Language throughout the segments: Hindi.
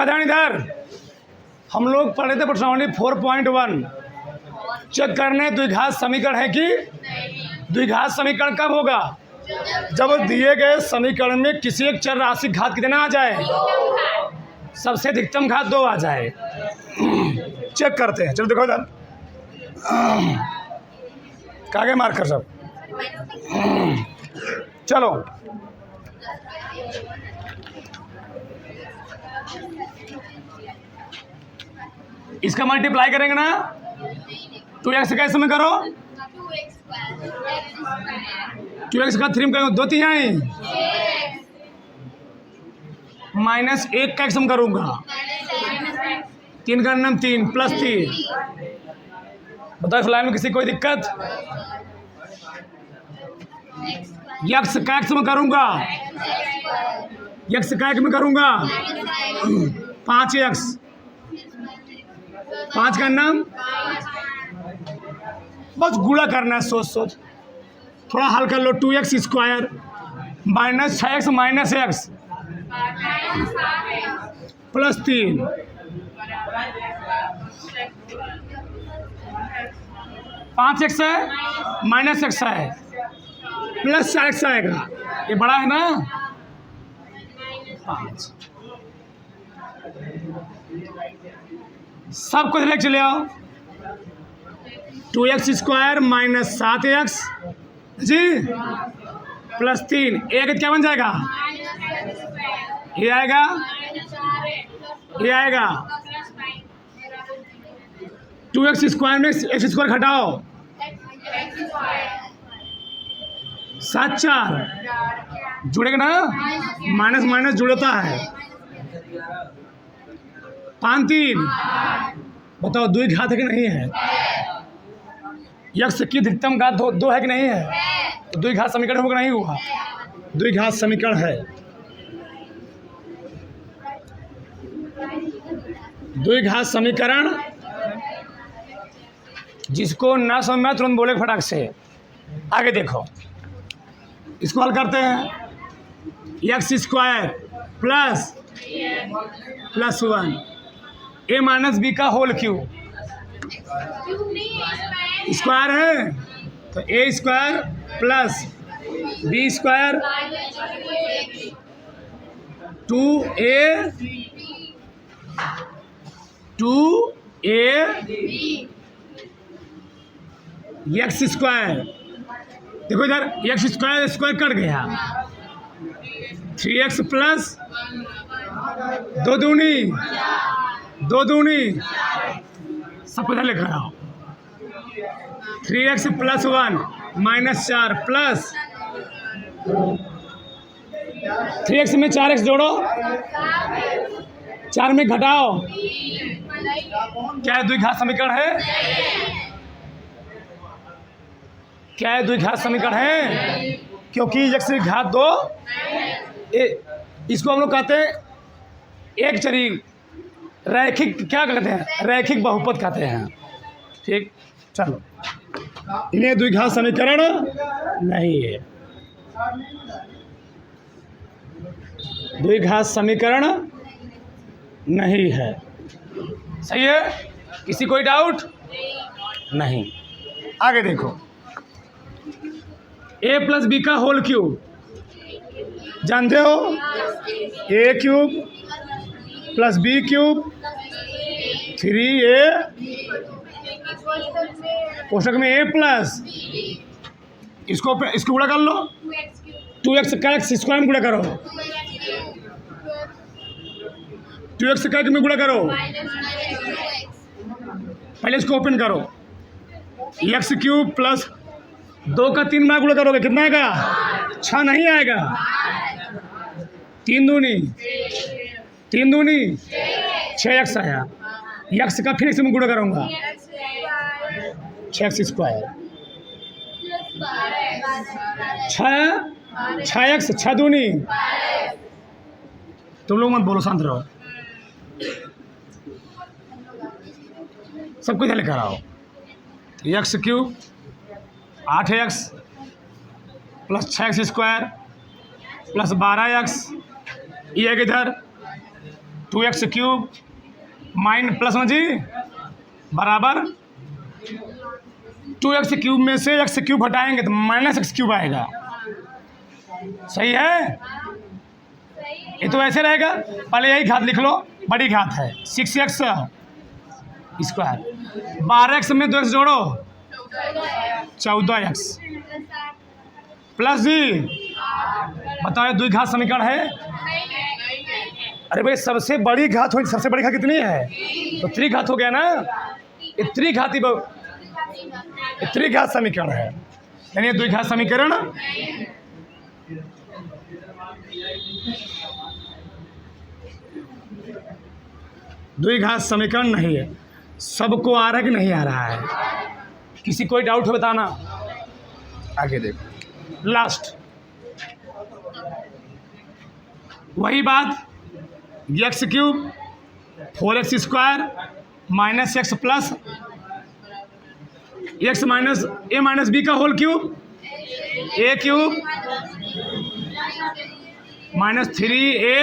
सबका ध्यान इधर। हम लोग पढ़े थे प्रश्नावली 4.1। चेक करने द्विघात समीकरण है कि द्विघात समीकरण कब होगा? जब दिए गए समीकरण में किसी एक चर राशि घात कितना आ जाए, सबसे अधिकतम घात 2 आ जाए। चेक करते हैं, चलो देखो इधर कागे मार्कर सब। चलो इसका मल्टीप्लाई करेंगे ना, 2x कैसे में करो, 2x का 3 में करूँगा, 2 3 माइनस 1 का एक्सम करूँगा, 3 का नाम 3 प्लस 3। बताओ इस लाइन में किसी कोई दिक्कत? यक्स का एक्स में करूँगा, यक्स का एक में करूँगा 5x, 5 का नाम बस गुणा करना है, सोच सोच थोड़ा हल कर लो। 2x square minus 6x minus x plus 3 5x है माइनस x है प्लस 4x आएगा, ये बड़ा है ना 5। सब कुछ लेके चले आओ। 2x स्क्वायर माइनस 7x जी प्लस 3, एक क्या बन जाएगा? ये आएगा, ये आएगा 2x स्क्वायर में x स्क्वायर घटाओ 7 4 जुड़ेगा ना, माइनस माइनस जुड़ता है 5 3। बताओ द्विघात है कि नहीं है? यक्ष की अधिकतम घात 2 है कि नहीं है? तो द्विघात समीकरण होगा नहीं हुआ? द्विघात समीकरण है। द्विघात समीकरण जिसको ना समझ में तुरंत बोले फटाक से। आगे देखो, इसको हल करते हैं। X square plus 1 a minus b का होल क्यूब स्क्वायर है, तो a square plus b square 2a x square. देखो इधर एक्स स्क्वायर स्क्वायर कट गया, 3x प्लस 2 दूनी सब कुछ लिख रहा हूँ। 3x plus 1 minus 4 plus 3x में 4x जोड़ो, 4 में घटाओ, क्या द्विघात समीकरण है? क्या है द्विघात समीकरण है? क्योंकि x की घात 2, इसको हम लोग कहते हैं एक चरी रैखिक, क्या कहते हैं? रैखिक बहुपद कहते हैं। ठीक, चलो इन्हें द्विघात समीकरण नहीं है। द्विघात समीकरण नहीं है, सही है? किसी कोई डाउट नहीं? आगे देखो, a प्लस बी का होल क्यूब जानते हो, a cube plus B cube 3a कोष्टक में a प्लस इसको गुणा कर लो, 2x का x स्क्वायर में गुणा करो, 2x का x में गुणा करो, पहले इसको ओपन करो, x क्यूब प्लस 2 का 3 में गुणा करोगे कितना आएगा? 6 नहीं आएगा, 3 दूनी 6x आया। x का फिर इसमें गुणा करूँगा 6x स्क्वायर 6x 6 दूनी। तुम लोग मत बोलो, शांत रहो, सब कुछ लिखा रहा हो। X cube 8x plus 6x square plus 12x, ये इधर 2x क्यूब माइन प्लस में जी बराबर 2x क्यूब में से x क्यूब हटाएंगे तो माइनस एक्स क्यूब आएगा। सही है, ये तो ऐसे रहेगा। पहले यही घात लिख लो, बड़ी घात है 6x स्क्वायर, 12x में 2x जोड़ो 14x प्लस जी, बताओ द्विघात समीकरण है। अरे भाई सबसे बड़ी घात हो, सबसे बड़ी घात कितनी है तो त्रिघात हो गया ना, ये त्रिघात समीकरण है, यानी द्विघात समीकरण द्विघात समीकरण नहीं है। सबको आ रहा है कि नहीं आ रहा है? किसी कोई डाउट हो बताना। आगे देखो लास्ट वही बात, x cube 4x square minus x plus x minus a minus b का whole cube, a cube minus 3a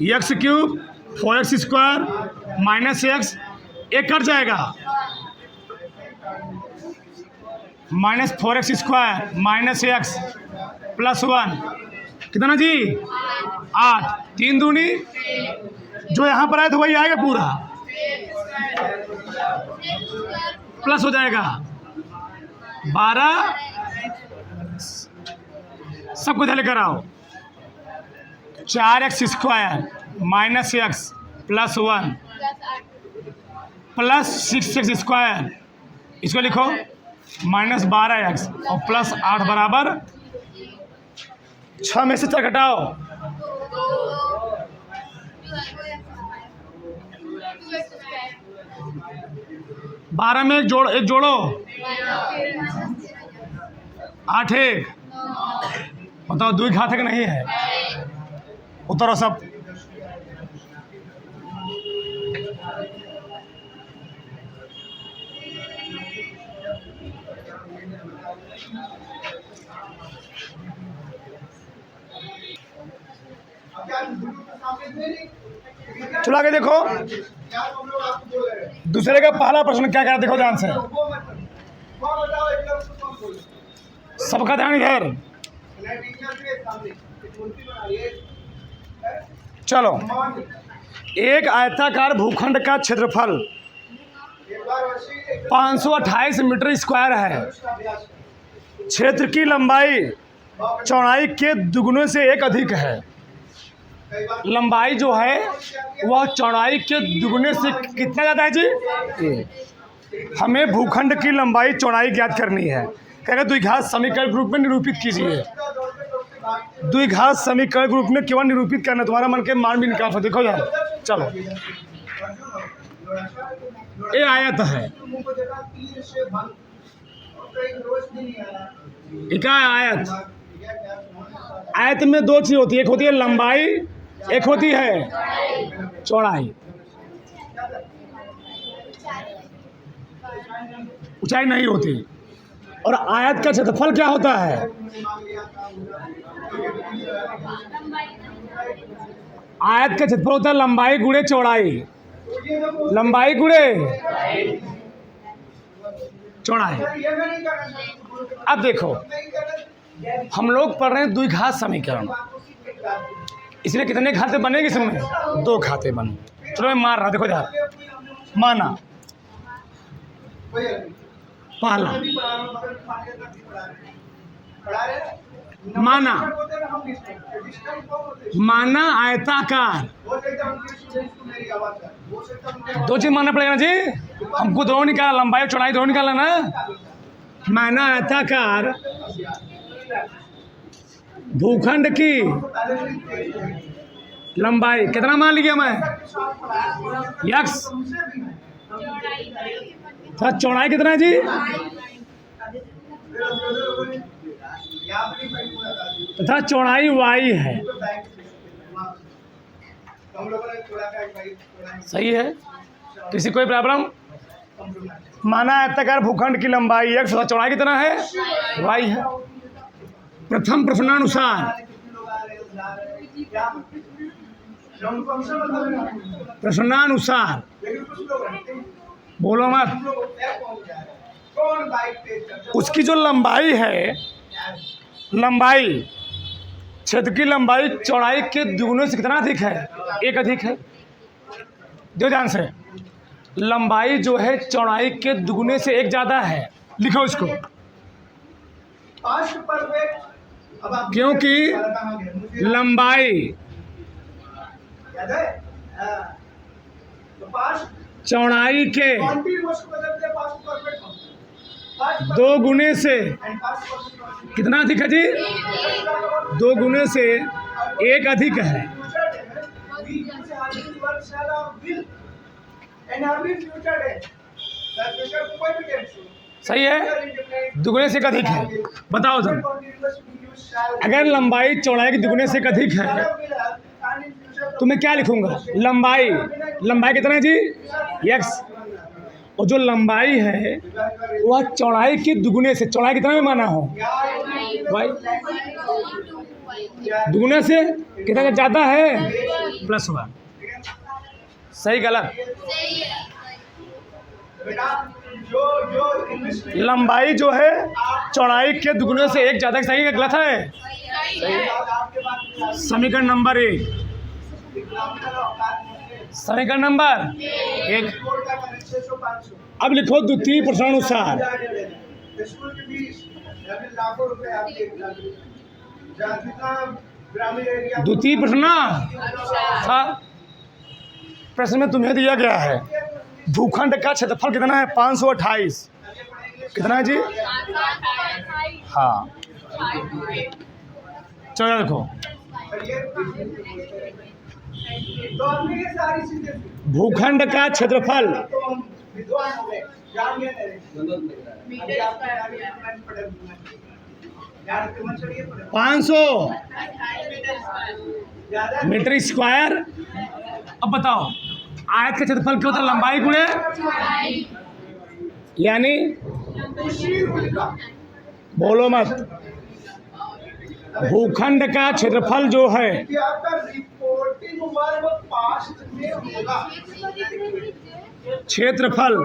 x cube 4x square minus x, एक कट जाएगा minus 4x square minus x plus 1 कितना जी 8, 3 दूनी जो यहाँ पर आया तो वही आएगा पूरा, प्लस हो जाएगा 12, सबको ध्यान लेकर आओ 4x square minus x plus 1 plus 6x square, इसको लिखो माइनस 12x और प्लस 8 बराबर 6 में से 4 घटाओ 12 में एक जोड़ो 8 1, बताओ द्विघात है कि नहीं है? उतरो सब। चला के देखो दूसरे का पहला प्रश्न क्या करा, देखो ध्यान से, सबका ध्यान इधर। चलो, एक आयताकार भूखंड का क्षेत्रफल 528 मीटर स्क्वायर है। क्षेत्र की लंबाई चौड़ाई के दुगुने से एक अधिक है। लंबाई जो है वह चौड़ाई के दुगुने से कितना ज़्यादा है जी? हमें भूखंड की लंबाई चौड़ाई ज्ञात करनी है। कहेगा द्विघात समीकरण रूप में निरूपित कीजिए। द्विघात समीकरण रूप में केवल निरूपित करना, तुम्हारा मन के मान भी निकाल सकते। देखो यार, चलो ये आयत है, क्या आयत? आयत में दो चीज होती है, एक होती है लंबाई, एक होती है चौड़ाई। ऊंचाई नहीं होती। और आयत का क्षेत्रफल क्या होता है? आयत का क्षेत्रफल होता है लंबाई गुणे चौड़ाई, लंबाई गुणे चौड़ाई। अब देखो, हम लोग पढ़ रहे हैं द्विघात समीकरण, इसमें कितने खाते बनेंगे? इसमें 2 खाते बने। चलो मैं मान रहा, देखो यार, माना पहला, माना आयताकार, 2 चीज मानना पड़ेगा ना जी, हमको दोनों निकाला, लंबाई और चौड़ाई दोनों निकाला ना। माना आयताकार भूखंड की लंबाई कितना मान लिया मैं? x। तो चौड़ाई कितना है जी? तथा चौड़ाई y है। सही है, किसी कोई प्रॉब्लम? माना आयताकार भूखंड की लंबाई x तथा चौड़ाई कितना है? y है। प्रथम प्रश्नानुसार बोलो मत। उसकी जो लंबाई है, लंबाई क्षेत्र की लंबाई चौड़ाई के दुगुने से कितना अधिक है? एक अधिक है। दो ध्यान से, लंबाई जो है चौड़ाई के दुगुने से एक ज़्यादा है। लिखो इसको, क्योंकि लंबाई चौड़ाई के दो गुने से कितना अधिक है जी? दो गुने से एक अधिक है। सही है, दुगने से एक अधिक है। बताओ तुम, अगर लंबाई चौड़ाई के दुगने से एक अधिक है तो मैं क्या लिखूंगा? लंबाई, लंबाई कितना है जी? x। और जो लंबाई है वह चौड़ाई के दुगने से, चौड़ाई कितना में माना हो भाई? दुगने से कितना ज़्यादा है? +1। सही गलत? लंबाई जो है चौड़ाई के दुगने से एक ज़्यादा। सही है गलत है? समीकरण नंबर 1, समीकरण नंबर 1। अब लिखो द्वितीय प्रश्नानुसार। द्वितीय प्रश्न में तुम्हें दिया गया है भूखंड का क्षेत्रफल कितना है? 528। कितना है जी? हाँ, चलो देखो, भूखंड का क्षेत्रफल 500 मीटर स्क्वायर। अब बताओ, आयत का क्षेत्रफल क्या होता है? लंबाई गुणे, यानी बोलो मत, भूखंड का क्षेत्रफल जो है क्षेत्रफल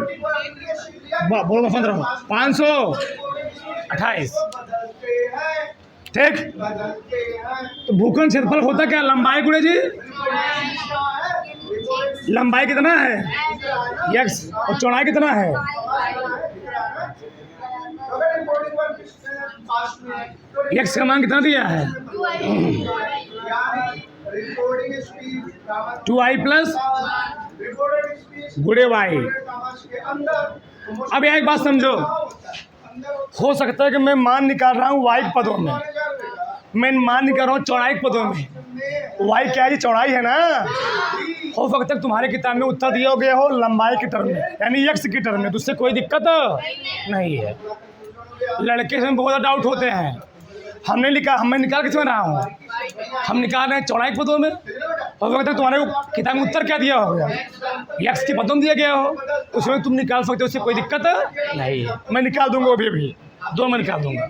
बोलो मत रहो, 528। ठीक, तो भूखंड क्षेत्रफल होता क्या? लंबाई गुणे जी, लंबाई कितना है? x, और चौड़ाई कितना है? x का मान कितना दिया है? 2i प्लस गुणे y। अब एक बात समझो, हो सकता है कि मैं मान निकाल रहा हूँ y के पदों में, मैं मान निकाल रहा हूँ चौड़ाई के पदों में। y क्या है जी? चौड़ाई है ना। हो सकता है तुम्हारे किताब में उत्तर दिया गया हो लंबाई की टर्म में, यानी x की टर्म में, तो उससे कोई दिक्कत नहीं है। लड़के से बहुत डाउट होते हैं। हमने निकाल किस में रहा हूँ? हम निकाल रहे हैं चौड़ाई के पदों में। हो सकता है तुम्हारे किताब में उत्तर क्या दिया होगा? x के पदों में दिया गया हो, उसमें तुम निकाल सकते हो, उससे कोई दिक्कत नहीं है। मैं निकाल दूंगा अभी दो में निकाल दूंगा।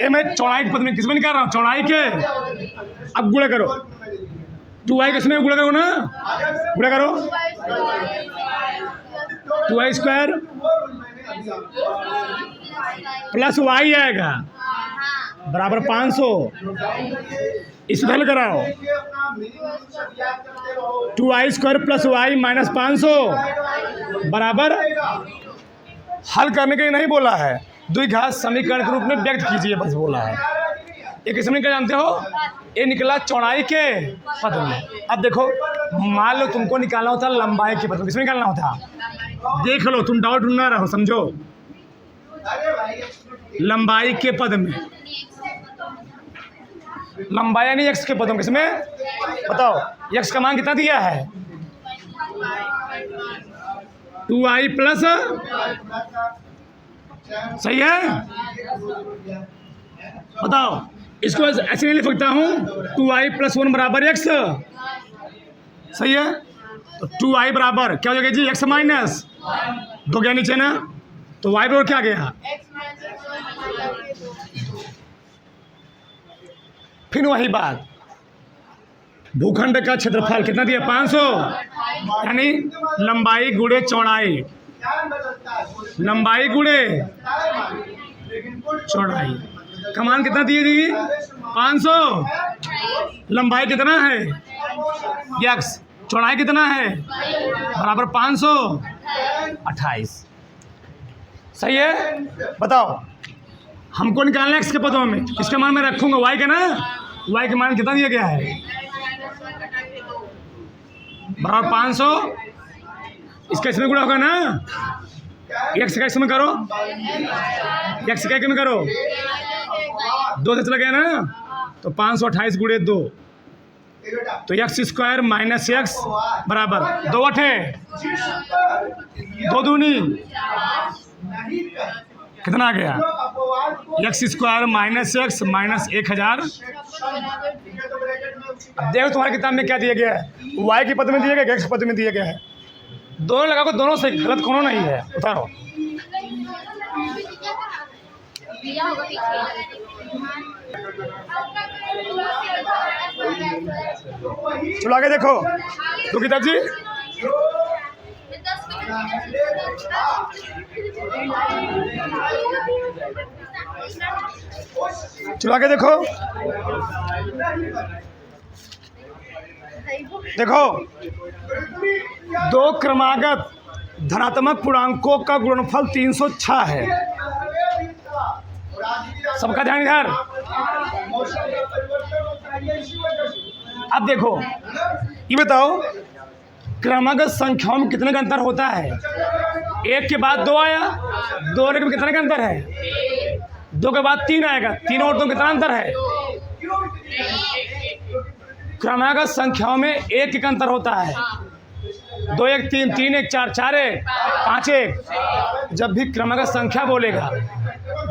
ये मैं चौड़ाई के पद में किस में निकाल रहा हूँ? चौड़ाई के। अब गुणा करो, 2i किसमें गुणा करो ना? गुणा करो, 2i स्क्वायर प्लस y आएगा बराबर 500। इसको हल कराओ, 2i square plus y minus 500 बराबर। हल करने के लिए नहीं बोला है, द्विघात समीकरण के रूप में व्यक्त कीजिए, बस बोला है। ये किस में क्या जानते हो? ये निकला चौड़ाई के पद में। अब देखो, मान लो तुमको निकालना होता लंबाई के पद में, किसमें निकालना होता? देख लो, तुम डाउट ना रहो, समझो। लंबाई के पद में, लंबाई यानी x के पदों में, किसमें? बताओ, x का मान कितना दिया है? 2i प्लस, सही है? बताओ, इसको ऐसे नहीं लिख सकता हूँ, 2i प्लस 1 बराबर x। सही है? तो 2i बराबर क्या हो जाएगा जी? x माइनस 2 गया नीचे ना, तो y बराबर क्या गया? फिर वही बात, भूखंड का क्षेत्रफल कितना दिया 500, यानी लंबाई गुणे चौड़ाई, लंबाई गुणे चौड़ाई का मान कितना दिए दी 500, लंबाई कितना है x, चौड़ाई कितना है बराबर 528। सही है, बताओ हमको निकालना है x के पदों में, इसका मान मैं रखूंगा y का ना, y का मान कितना दिया गया है बराबर 500, इसका इसमें गुणा होगा ना, x का इसमें करो, x का इसमें करो, 2 से चला गया ना, तो 528 गुणे 2, तो x² माइनस x बराबर 2 अठे 2 दूनी कितना आ गया, x² माइनस x माइनस 1000। अब देखो तुम्हारे किताब में क्या दिया गया है, y के पद में दिया गया, x के पद में दिया गया है, दोनों लगा को दोनों से गलत कोनो नहीं है, उतारो। चलो आगे देखो तो किताब जी, चलो आगे देखो, देखो दो क्रमागत धनात्मक पूर्णांकों का गुणनफल 306 है। सबका ध्यान इधर। अब देखो ये बताओ क्रमागत संख्याओं में कितने का अंतर होता है, 1 के बाद 2 आया, 2 में कितने का अंतर है, 2 के बाद 3 आएगा, 3 और 2 कितना अंतर है। क्रमागत संख्याओं में 1 का अंतर होता है, 2 1 3 3 1 4 4 1 5 1। जब भी क्रमागत संख्या बोलेगा,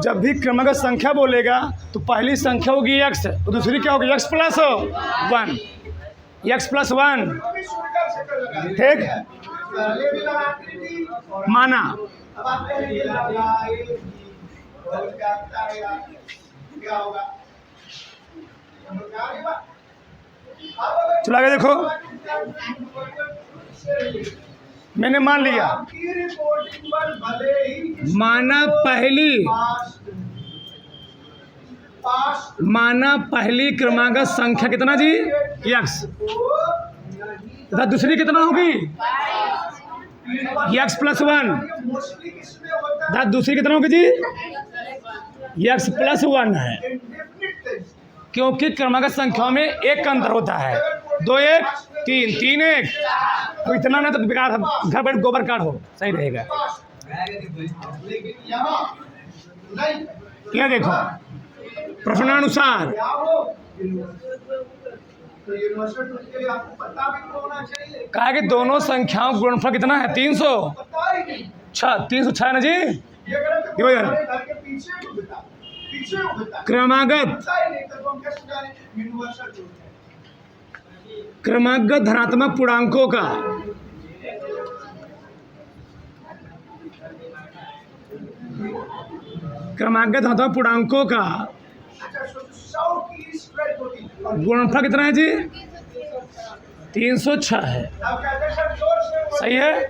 जब भी क्रमागत संख्या बोलेगा तो पहली संख्या होगी x, तो दूसरी क्या होगी x प्लस 1, x प्लस 1, ठीक माना। चलो आगे देखो, मैंने मान लिया, माना पहली क्रमागत संख्या कितना जी x, तथा दूसरी कितना होगी x प्लस 1, तथा दूसरी कितना होगी जी x प्लस 1 है, क्योंकि क्रमागत संख्याओं में 1 का अंतर होता है, 2 1 3 3 1, तो इतना ना तो बेकार, घर बैठ गोबर काट हो सही रहेगा। क्या देखो प्रश्नानुसार कहा कि दोनों संख्याओं का गुणनफल कितना है 306 है ना जी। क्रमागत धनात्मक पूर्णांकों का गुणनफल कितना है जी 306 है, सही है।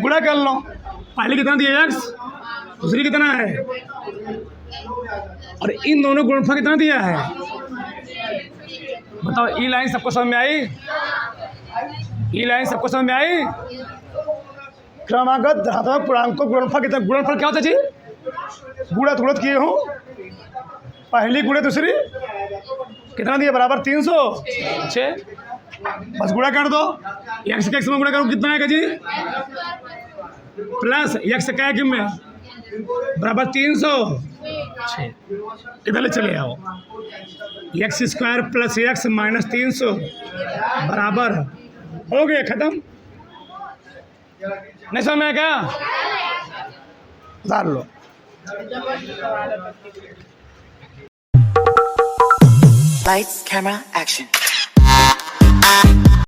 गुणा कर लो, पहले कितना दिया x, दूसरी कितना है, और इन दोनों गुणनफल कितना दिया है बताओ। ई लाइन सबको समझ में आई, ई लाइन सबको समझ में आई। क्रमागत धनात्मक पूर्णांकों गुणनफल कितना, गुणनफल क्या होता है जी, गुणा तुड़त किए हो, पहली गुणे दूसरी कितना दिया बराबर 306, बस गुणा कर दो, x का x में गुणा करो कितना आएगा जी प्लस x का x में बराबर 306, इधर चले आओ, x² प्लस x माइनस 300 बराबर हो गया, खत्म। नहीं समझ में आया क्या, उतार लो। Lights, camera, action.